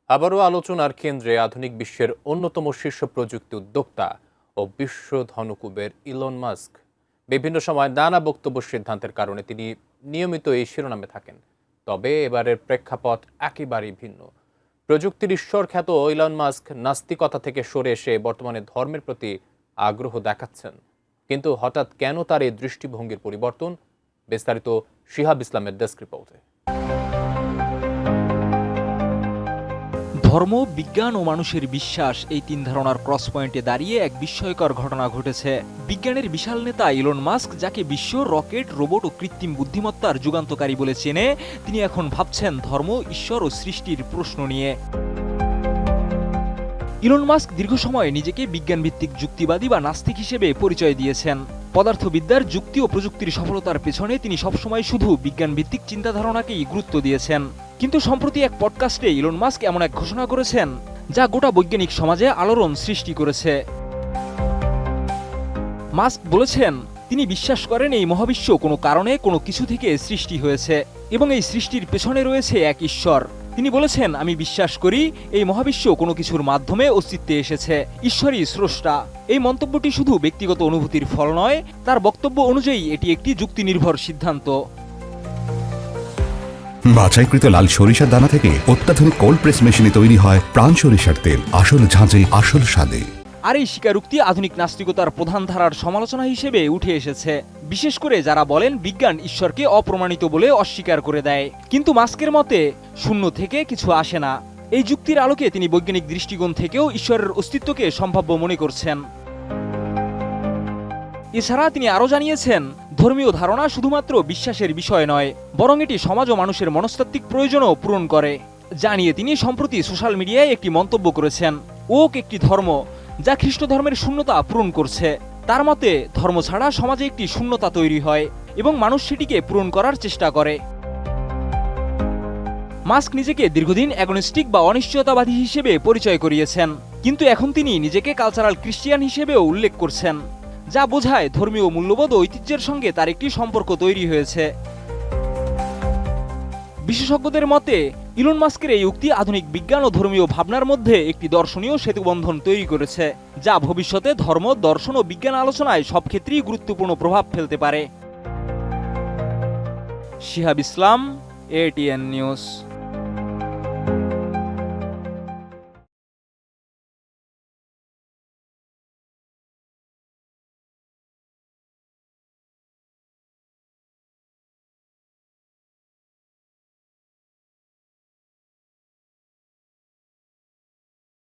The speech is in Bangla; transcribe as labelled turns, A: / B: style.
A: আবারও আলোচনার কেন্দ্রে আধুনিক বিশ্বের অন্যতম শীর্ষ প্রযুক্তি উদ্যোক্তা ও বিশ্ব ধনকুবের ইলন মাস্ক। বিভিন্ন সময় নানা বক্তব্য সিদ্ধান্তের কারণে তিনি নিয়মিত এই শিরোনামে থাকেন। তবে এবারের প্রেক্ষাপট একেবারেই ভিন্ন। প্রযুক্তির ঈশ্বর খ্যাত ইলন মাস্ক নাস্তিকতা থেকে সরে এসে বর্তমানে ধর্মের প্রতি আগ্রহ দেখাচ্ছেন। কিন্তু হঠাৎ কেন তার এই দৃষ্টিভঙ্গির পরিবর্তন? বিস্তারিত শিহাব ইসলামের ডেস্ক রিপোর্টে।
B: ধর্ম, বিজ্ঞান ও মানুষের বিশ্বাস, এই তিন ধারণার ক্রস পয়েন্টে দাঁড়িয়ে এক বিস্ময়কর ঘটনা ঘটেছে। বিজ্ঞানের বিশাল নেতা ইলন মাস্ক, যাকে বিশ্ব রকেট, রোবট ও কৃত্রিম বুদ্ধিমত্তার যুগান্তকারী বলে চেনে, তিনি এখন ভাবছেন ধর্ম, ঈশ্বর ও সৃষ্টির প্রশ্ন নিয়ে। ইলন মাস্ক দীর্ঘ সময় নিজেকে বিজ্ঞানভিত্তিক যুক্তিবাদী বা নাস্তিক হিসেবে পরিচয় দিয়েছেন। পদার্থবিদ্যার যুক্তি ও প্রযুক্তির সফলতার পেছনে তিনি সবসময় শুধু বিজ্ঞানভিত্তিক চিন্তাধারণাকেই গুরুত্ব দিয়েছেন। কিন্তু সম্প্রতি এক পডকাস্টে ইলন মাস্ক এমন এক ঘোষণা করেছেন যা গোটা বৈজ্ঞানিক সমাজে আলোড়ন সৃষ্টি করেছে। মাস্ক বলেছেন তিনি বিশ্বাস করেন এই মহাবিশ্ব কোনো কারণে কোনো কিছু থেকে সৃষ্টি হয়েছে এবং এই সৃষ্টির পেছনে রয়েছে এক ঈশ্বর। তিনি বলেছেন, আমি বিশ্বাস করি এই মহাবিশ্ব কোনো কিছুর মাধ্যমে অস্তিত্বে এসেছে, ঈশ্বরই স্রষ্টা। এই মন্তব্যটি শুধু ব্যক্তিগত অনুভূতির ফল নয়, তার বক্তব্য অনুযায়ী এটি একটি যুক্তিনির্ভর সিদ্ধান্ত।
C: বাছাইকৃত লাল সরিষার দানা থেকে অত্যাধুনিক কোল্ড প্রেস মেশিনে তৈরি হয় প্রাণ সরিষার তেল, আসল ঝাঁঝে, আসল স্বাদে।
B: আর এই স্বীকারোক্তি আধুনিক নাস্তিকতার প্রধান ধারার সমালোচনা হিসেবে উঠে এসেছে, বিশেষ করে যারা বলেন বিজ্ঞান ঈশ্বরকে অপ্রমাণিত বলে অস্বীকার করে দেয়। কিন্তু মাস্কের মতে শূন্য থেকে কিছু আসে না। এই যুক্তির আলোকে তিনি বৈজ্ঞানিক দৃষ্টিকোণ থেকেও ঈশ্বরের অস্তিত্বকে সম্ভাব্য মনে করছেন। এছাড়া তিনি আরও জানিয়েছেন, ধর্মীয় ধারণা শুধুমাত্র বিশ্বাসের বিষয় নয়, বরং এটি সমাজ ও মানুষের মনস্তাত্ত্বিক প্রয়োজনও পূরণ করে। জানিয়ে তিনি সম্প্রতি সোশ্যাল মিডিয়ায় একটি মন্তব্য করেছেন, ওক একটি ধর্ম যা খ্রিস্ট ধর্মের শূন্যতা পূরণ করছে। তার মতে ধর্ম ছাড়া সমাজে একটি শূন্যতা তৈরি হয় এবং মানুষ সেটিকে পূরণ করার চেষ্টা করে। মাস্ক নিজেকে দীর্ঘদিন অ্যাগনস্টিক বা অনিশ্চয়তাবাদী হিসেবে পরিচয় করিয়েছেন, কিন্তু এখন তিনি নিজেকে কালচারাল ক্রিশ্চিয়ান হিসেবেও উল্লেখ করছেন, যা বোঝায় ধর্মীয় মূল্যবোধ ও ঐতিহ্যের সঙ্গে তার একটি সম্পর্ক তৈরি হয়েছে। বিশেষজ্ঞদের মতে ইলন মাস্কের এই উক্তি আধুনিক বিজ্ঞান ও ধর্মীয় ভাবনার মধ্যে একটি দর্শনীয় সেতুবন্ধন তৈরি করেছে, যা ভবিষ্যতে ধর্ম, দর্শন ও বিজ্ঞান আলোচনায় সব ক্ষেত্রেই গুরুত্বপূর্ণ প্রভাব ফেলতে পারে। শিহাব ইসলাম, ATN নিউজ।